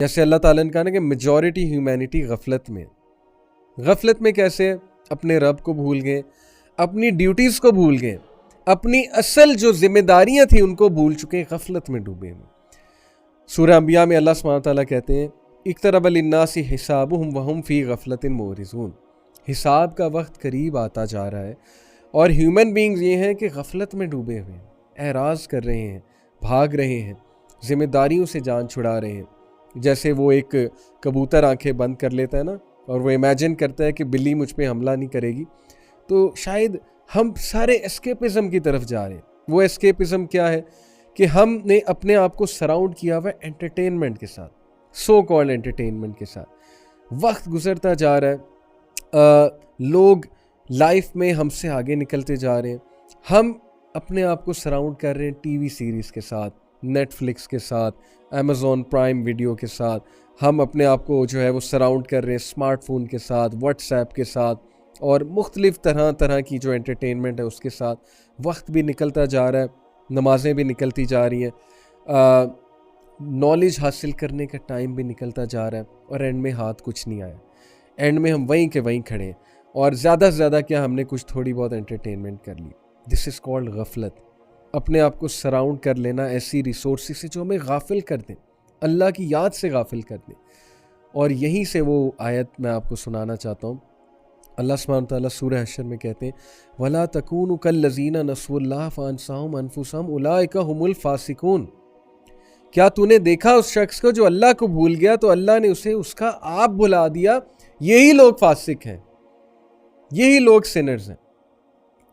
जैसे अल्लाह ताला ने कहा ना कि मेजॉरिटी ह्यूमैनिटी गफलत में। गफलत में कैसे? अपने रब को भूल गए, अपनी ड्यूटीज़ को भूल गए, अपनी असल जो जिम्मेदारियां थी उनको भूल चुके, गफलत में डूबे हैं। सूरह अंबिया में अल्लाह सुब्हानहू तआला कहते हैं इक़्तरब लिन्नासी हिसाबुहुम वहुम फ़ी गफलतिन मोरिज़ून। हिसाब का वक्त करीब आता जा रहा है और ह्यूमन बींग्स ये हैं कि गफलत में डूबे हुए हैं, एराज़ कर रहे हैं, भाग रहे हैं, ज़िम्मेदारियों से जान छुड़ा रहे हैं। जैसे वो एक कबूतर आंखें बंद कर लेता है ना, और वो इमेजिन करता है कि बिल्ली मुझ पे हमला नहीं करेगी, तो शायद हम सारे एस्केपिज़म की तरफ जा रहे हैं। वो एस्केपिज़म क्या है कि हमने अपने आप को सराउंड किया हुआ है एंटरटेनमेंट के साथ, सो कॉल्ड एंटरटेनमेंट के साथ। वक्त गुजरता जा रहा है, लोग लाइफ में हमसे आगे निकलते जा रहे हैं। हम अपने आप को सराउंड कर रहे हैं टीवी सीरीज़ के साथ, नेटफ्लिक्स के साथ, अमेज़ॉन प्राइम वीडियो के साथ। हम अपने आप को जो है वो सराउंड कर रहे हैं स्मार्टफोन के साथ, व्हाट्सएप के साथ, और मुख्तलिफ़ तरह तरह की जो एंटरटेनमेंट है उसके साथ। वक्त भी निकलता जा रहा है, नमाज़ें भी निकलती जा रही हैं, नॉलेज हासिल करने का टाइम भी निकलता जा रहा है, और एंड में हाथ कुछ नहीं आया। एंड में हम वहीं के वहीं खड़े हैं, और ज़्यादा से ज़्यादा क्या, हमने कुछ थोड़ी बहुत एंटरटेनमेंट कर ली। दिस इज़ कॉल्ड गफलत। अपने आप को सराउंड कर लेना ऐसी रिसोर्सेज से जो हमें गाफिल कर दें, अल्लाह की याद से गाफिल कर दें। और यहीं से वो आयत मैं आपको सुनाना चाहता हूँ। अल्लाह सुब्हानहू तआला सूरह हशर में कहते हैं वला तकूनु कल्लज़ीना नसुल्लाह फ़अनसाहुम अनफुसहुम उलाइका हुमुल फ़ासिकून। क्या तूने देखा उस शख्स को जो अल्लाह को भूल गया तो अल्लाह ने उसे उसका आप भुला दिया? यही लोग फासिक हैं, यही लोग सिनर्स हैं।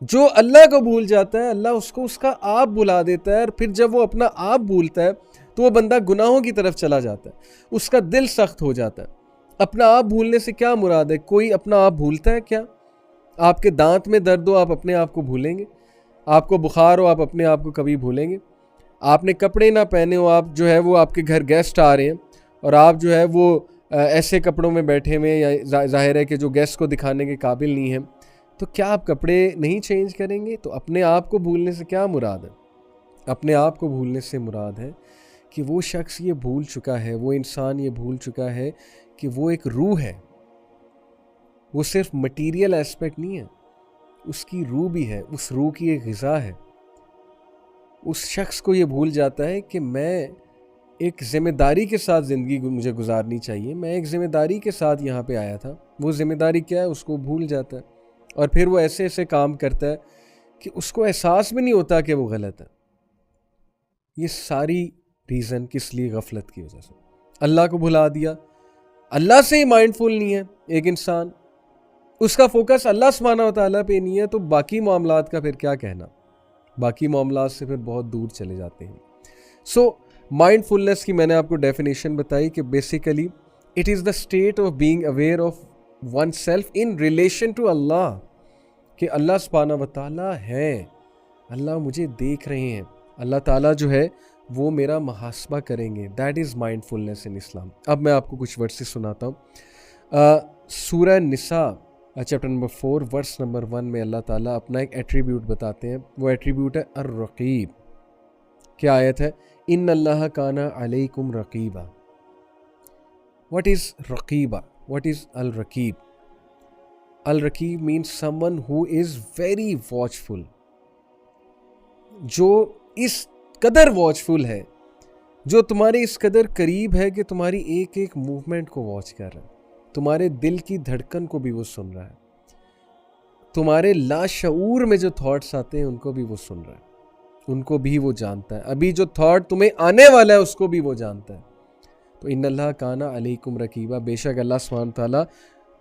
जो अल्लाह को भूल जाता है, अल्लाह उसको उसका आप भुला देता है, और फिर जब वो अपना आप भूलता है तो वो बंदा गुनाहों की तरफ चला जाता है, उसका दिल सख्त हो जाता है। अपना आप भूलने से क्या मुराद है? कोई अपना आप भूलता है क्या? आपके दांत में दर्द हो, आप अपने आप को भूलेंगे? आपको बुखार हो, आप अपने आप को कभी भूलेंगे? आपने कपड़े ना पहने हो, आप जो है वो आपके घर गेस्ट आ रहे हैं और आप जो है वो ऐसे कपड़ों में बैठे हुए हैं, या जाहिर है कि जो गेस्ट को दिखाने के काबिल नहीं है, तो क्या आप कपड़े नहीं चेंज करेंगे? तो अपने आप को भूलने से क्या मुराद है? अपने आप को भूलने से मुराद है कि वो शख्स ये भूल चुका है, वो इंसान ये भूल चुका है कि वो एक रूह है। वो सिर्फ मटीरियल एस्पेक्ट नहीं है, उसकी रूह भी है, उस रूह की एक ग़िज़ा है। उस शख्स को ये भूल जाता है कि मैं एक ज़िम्मेदारी के साथ ज़िंदगी मुझे गुजारनी चाहिए, मैं एक ज़िम्मेदारी के साथ यहाँ पे आया था। वो ज़िम्मेदारी क्या है उसको भूल जाता है, और फिर वो ऐसे ऐसे काम करता है कि उसको एहसास भी नहीं होता कि वो गलत है। ये सारी रीज़न किस लिए? गफलत की वजह से। अल्लाह को भुला दिया, अल्लाह से ही माइंडफुल नहीं है एक इंसान, उसका फोकस अल्लाह सुब्हानहू तआला पे नहीं है, तो बाकी मामलात का फिर क्या कहना? बाकी मामलात से फिर बहुत दूर चले जाते हैं। सो माइंडफुलनेस की मैंने आपको डेफिनेशन बताई कि basically it is the state of being aware of oneself in relation to Allah, कि अल्लाह सुब्हानहू तआला है, अल्लाह मुझे देख रहे हैं, अल्लाह ताला जो है वो मेरा मुहासबा करेंगे। दैट इज़ माइंडफुलनेस इन इस्लाम। अब मैं आपको कुछ वर्सेस सुनाता हूँ। सूरह निसा चैप्टर नंबर 4 वर्स नंबर 1 में अल्लाह ताला अपना एक एट्रीब्यूट बताते हैं। वो एट्रीब्यूट है अर्रक़ीब। क्या आयत है? इन्नल्लाह काना अलैकुम रक़ीबा। व्हाट इज़ रक़ीबा? व्हाट इज़ अल रक़ीब? अल रक़ीब means someone who is very watchful, जो इस कदर वॉचफुल है, जो तुम्हारे इस कदर करीब है कि तुम्हारी एक एक मूवमेंट को वॉच कर रहा है, तुम्हारे दिल की धड़कन को भी वो सुन रहा है, तुम्हारे लाशऊर में जो थॉट्स आते हैं उनको भी वो सुन रहा है, उनको भी वो जानता है, अभी जो थॉट तुम्हें आने वाला है उसको भी वो जानता है। तो इन्नल्लाह काना अलैकुम रक़ीबा, बेशक अल्लाह सुब्हानहू तआला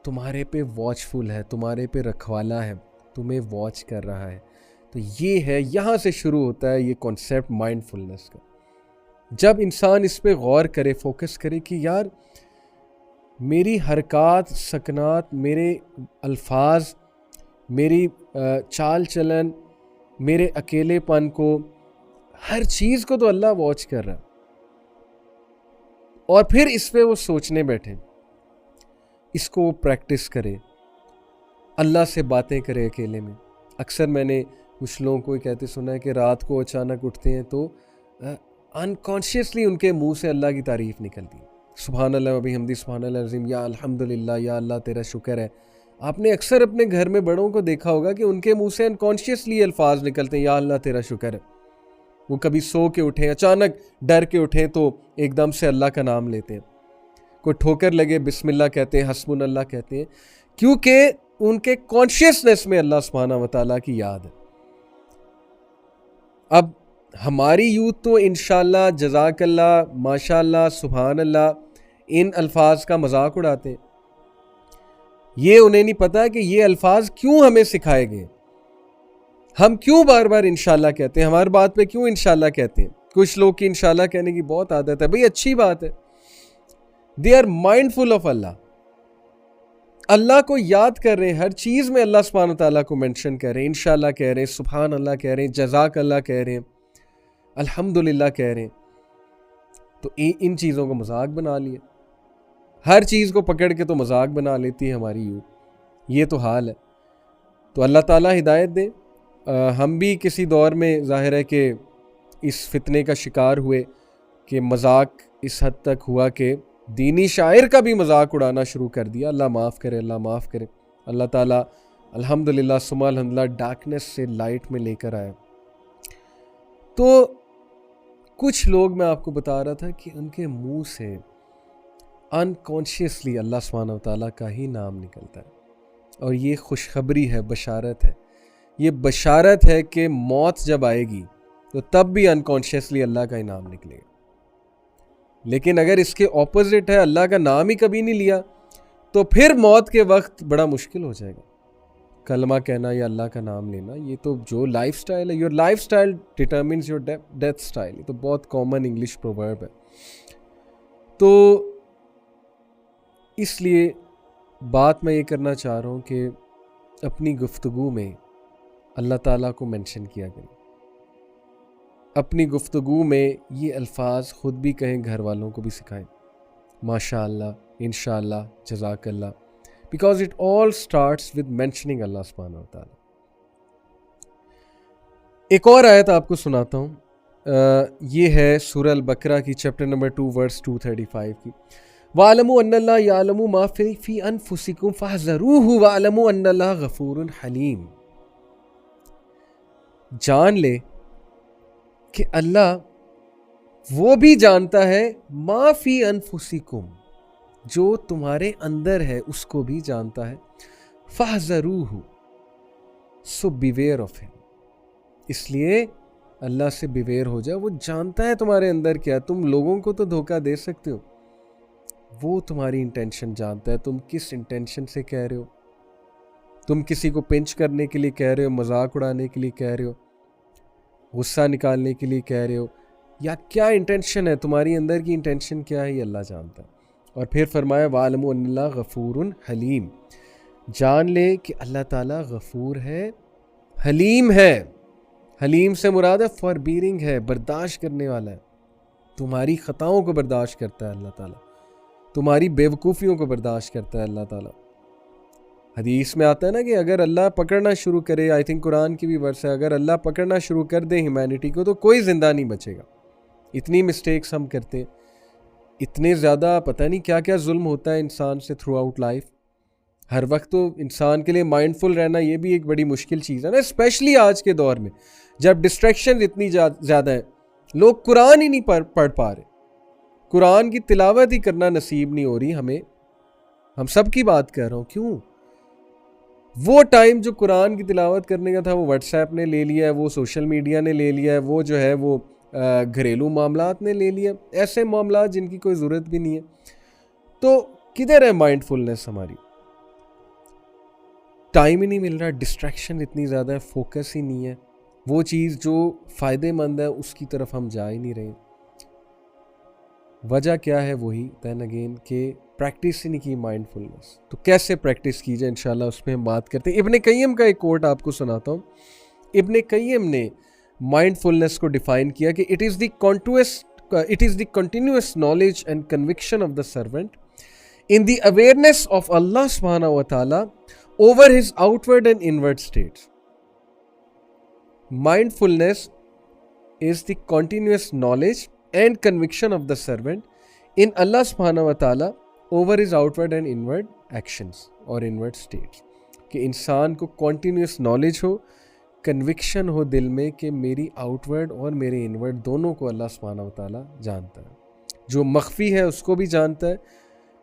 तुम्हारे पे वॉचफुल है, तुम्हारे पे रखवाला है, तुम्हें वॉच कर रहा है। तो ये है, यहाँ से शुरू होता है ये कॉन्सेप्ट माइंडफुलनेस का। जब इंसान इस पे गौर करे, फोकस करे कि यार मेरी हरकत सकनात, मेरे अल्फाज, मेरी चाल चलन, मेरे अकेलेपन को, हर चीज़ को तो अल्लाह वॉच कर रहा है, और फिर इस पे वो सोचने बैठे, इसको वो प्रैक्टिस करे, अल्लाह से बातें करे अकेले में। अक्सर मैंने कुछ लोगों को कहते सुना है कि रात को अचानक उठते हैं तो अनकॉन्शियसली उनके मुंह से अल्लाह की तारीफ़ निकलती है। सुभान अल्लाह व बिहम्दी सुभान अल्लाह अज़ीम, या अल्हम्दुलिल्लाह, या अल्लाह तेरा शुक्र है। आपने अक्सर अपने घर में बड़ों को देखा होगा कि उनके मुंह से अनकॉन्शियसली अल्फाज निकलते हैं, या अल्लाह तेरा शुक्र है। वो कभी सो के उठे, अचानक डर के उठे तो एकदम से अल्लाह का नाम लेते हैं। कोई ठोकर लगे बिस्मिल्लाह कहते हैं, हस्बुन अल्लाह कहते हैं, क्योंकि उनके कॉन्शियसनेस में अल्लाह सुब्हानहू व तआला की याद है। अब हमारी यूथ तो इंशाअल्लाह, जज़ाकल्लाह, माशाअल्लाह, सुभान अल्लाह इन अल्फाज का मजाक उड़ाते हैं। ये उन्हें नहीं पता कि ये अल्फाज क्यों हमें सिखाए गए, हम क्यों बार बार इंशाअल्लाह कहते हैं, हमारी बात पे क्यों इंशाअल्लाह कहते हैं। कुछ लोग की इंशाअल्लाह कहने की बहुत आदत है, भाई अच्छी बात है, दे आर माइंडफुल ऑफ अल्लाह, अल्लाह को याद कर रहे हैं, हर चीज़ में अल्लाह सुब्हानहू व तआला को मेंशन कर रहे हैं, इंशाअल्लाह कह रहे हैं, सुभान अल्लाह कह रहे हैं, जज़ाक अल्लाह कह रहे हैं, अल्हम्दुलिल्लाह कह रहे हैं। तो इन चीज़ों को मजाक बना लिया, हर चीज़ को पकड़ के तो मजाक बना लेती है हमारी यूथ, ये तो हाल है। तो अल्लाह ताला हिदायत दे। हम भी किसी दौर में ज़ाहिर है कि इस फितने का शिकार हुए कि मजाक इस हद तक हुआ कि दीनी शायर का भी मजाक उड़ाना शुरू कर दिया। अल्लाह माफ़ करे, अल्लाह माफ़ करे। अल्लाह ताला अल्हम्दुलिल्लाह सुम्मा अल्हम्दुलिल्लाह डार्कनेस से लाइट में लेकर आया। तो कुछ लोग, मैं आपको बता रहा था कि उनके मुंह से अनकॉन्शियसली अल्लाह सुब्हानहू व तआला का ही नाम निकलता है, और ये खुशखबरी है, बशारत है। ये बशारत है कि मौत जब आएगी तो तब भी अनकॉन्शियसली अल्लाह का ही नाम निकलेगा। लेकिन अगर इसके ऑपोजिट है, अल्लाह का नाम ही कभी नहीं लिया, तो फिर मौत के वक्त बड़ा मुश्किल हो जाएगा कलमा कहना या अल्लाह का नाम लेना। ये तो जो लाइफ स्टाइल है, your life style determines your death style, ये तो बहुत कॉमन इंग्लिश प्रोवर्ब है। तो इसलिए बात मैं ये करना चाह रहा हूँ कि अपनी गुफ्तगू में अल्लाह ताला को मेंशन किया करें, अपनी गुफ्तगू में ये अल्फाज ख़ुद भी कहें, घर वालों को भी सिखाएं, माशाअल्लाह, इंशाअल्लाह, जज़ाकल्लाह, because it all starts with mentioning Allah सुब्हानहू व तआला। एक और आयत आपको सुनाता हूँ, ये है सूरह अल-बकरा की चैप्टर नंबर 2 वर्स 235 की। वालमु अन्नल्लाह यालमु मा फी अनफुसिकुम फहज़रूहु वालमु अन्नल्लाह गफूरुन हलीम। जान ले कि अल्लाह वो भी जानता है, मा फी अनफुसिकुम, जो तुम्हारे अंदर है उसको भी जानता है, फहज़रूहु, सो बिवेयर ऑफ हिम। इसलिए अल्लाह से बिवेयर हो जाए, वो जानता है तुम्हारे अंदर क्या। तुम लोगों को तो धोखा दे सकते हो, वो तुम्हारी इंटेंशन जानता है, तुम किस इंटेंशन से कह रहे हो। तुम किसी को पिंच करने के लिए कह रहे हो, मजाक उड़ाने के लिए कह रहे हो, गुस्सा निकालने के लिए कह रहे हो, या क्या इंटेंशन है, तुम्हारी अंदर की इंटेंशन क्या है, ये अल्लाह जानता है। और फिर फरमाया वालमु अन्नल्लाह गफूरुन हलीम, जान ले कि अल्लाह ताला गफूर है, हलीम है। हलीम से मुराद है फॉरबीरिंग है, बर्दाश्त करने वाला है। तुम्हारी ख़ताओं को बर्दाश्त करता है अल्लाह ताला, तुम्हारी बेवकूफ़ियों को बर्दाश्त करता है अल्लाह ताला। हदीस में आता है ना कि अगर अल्लाह पकड़ना शुरू करे, आई थिंक कुरान की भी वर्स है, अगर अल्लाह पकड़ना शुरू कर दे ह्यूमैनिटी को तो कोई ज़िंदा नहीं बचेगा। इतनी मिस्टेक्स हम करते हैं, इतने ज़्यादा पता नहीं क्या क्या जुल्म होता है इंसान से थ्रू आउट लाइफ। हर वक्त तो इंसान के लिए माइंडफुल रहना ये भी एक बड़ी मुश्किल चीज़ है ना, स्पेशली आज के दौर में जब डिस्ट्रैक्शन इतनी ज़्यादा है। लोग कुरान ही नहीं पढ़ पा रहे, कुरान की तिलावत ही करना नसीब नहीं हो रही हमें। हम सब की बात कर रहा हूँ, क्यों? वो टाइम जो कुरान की तिलावत करने का था वो व्हाट्सएप ने ले लिया है, वो सोशल मीडिया ने ले लिया है, वो जो है वो घरेलू मामलात ने ले लिया, ऐसे मामलात जिनकी कोई ज़रूरत भी नहीं है। तो किधर है माइंडफुलनेस हमारी? टाइम ही नहीं मिल रहा, डिस्ट्रैक्शन इतनी ज़्यादा है, फोकस ही नहीं है, वो चीज़ जो फ़ायदेमंद है उसकी तरफ हम जा ही नहीं रहे। वजह क्या है? वही दैन अगेन के प्रैक्टिस ही नहीं की माइंडफुलनेस। तो कैसे प्रैक्टिस की जाए, इंशाल्लाह उस पर हम बात करते हैं। इब्ने कय्यम का एक कोट आपको सुनाता हूँ। इब्ने कय्यम ने माइंडफुलनेस को डिफाइन किया कि it is the continuous knowledge and conviction of the servant in the awareness of Allah सुब्हानहू व तआला over his outward and inward states. Mindfulness is the continuous knowledge and conviction of the servant इन अल्लाह सुब्हानहू व तआला over is outward and inward actions और inward states, कि इंसान को कॉन्टीन्यूस नॉलेज हो, कन्विक्शन हो दिल में कि मेरी आउटवर्ड और मेरे इनवर्ड दोनों को अल्लाह सुब्हानहू व तआला जानता है। जो मख्फी है उसको भी जानता है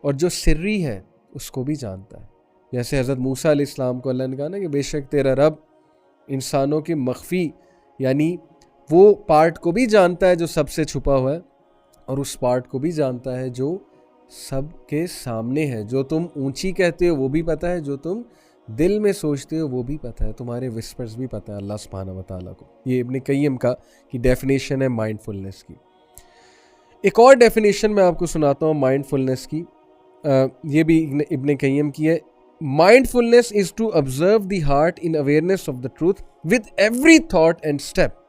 और जो सिर्री है उसको भी जानता है। जैसे हज़रत मूसा अलैहिस्सलाम को अल्लाह ने कहा ना कि बेशक तेरा रब इंसानों के मख्फी यानी वो पार्ट को भी जानता है जो सबसे छुपा हुआ है, और उस पार्ट को भी जानता है जो सबके सामने है। जो तुम ऊंची कहते हो वो भी पता है, जो तुम दिल में सोचते हो वो भी पता है, तुम्हारे विस्पर्स भी पता है अल्लाह सुब्हानहू व तआला को। ये इब्न क़य्यिम का की डेफिनेशन है माइंडफुलनेस की। एक और डेफिनेशन मैं आपको सुनाता हूँ माइंडफुलनेस की, ये भी इब्न क़य्यिम की है। Mindfulness is to observe the heart in awareness of the truth with every thought and step.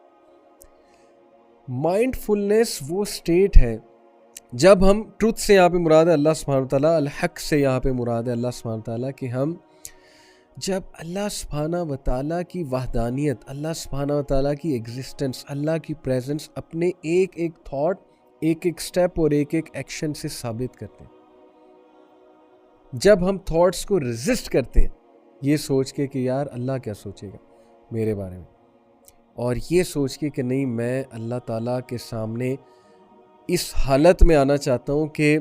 Mindfulness वो स्टेट है जब हम, ट्रूथ से यहाँ पे मुराद है अल्लाह सुब्हानहू व तआला, अल हक से यहाँ पे मुराद है अल्लाह सुब्हानहू व तआला, कि हम जब अल्लाह सुब्हानहू व तआला की वहदानियत, अल्लाह सुब्हानहू व तआला की एग्जिस्टेंस, अल्लाह की प्रेजेंस अपने एक एक थॉट, एक एक स्टेप और एक एक एक्शन से साबित करते हैं। जब हम थॉट्स को रेजिस्ट करते हैं ये सोच के कि यार अल्लाह क्या सोचेगा मेरे बारे में, और ये सोच के कि नहीं मैं अल्लाह ताला के सामने इस हालत में आना चाहता हूँ कि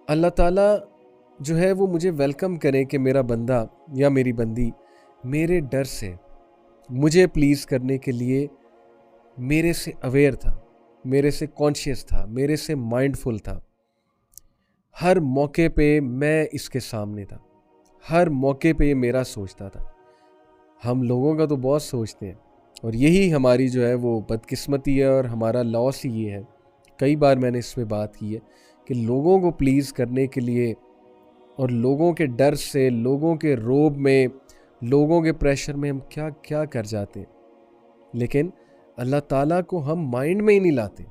अल्लाह ताला जो है वो मुझे वेलकम करे कि मेरा बंदा या मेरी बंदी मेरे डर से मुझे प्लीज़ करने के लिए मेरे से अवेयर था, मेरे से कॉन्शियस था, मेरे से माइंडफुल था। हर मौके पे मैं इसके सामने था, हर मौके पे ये मेरा सोचता था। हम लोगों का तो बहुत सोचते हैं और यही हमारी जो है वो बदकिस्मती है और हमारा लॉस ही ये है। कई बार मैंने इस पे बात की है कि लोगों को प्लीज़ करने के लिए और लोगों के डर से, लोगों के रोब में, लोगों के प्रेशर में हम क्या क्या कर जाते हैं, लेकिन अल्लाह ताला को हम माइंड में ही नहीं लाते।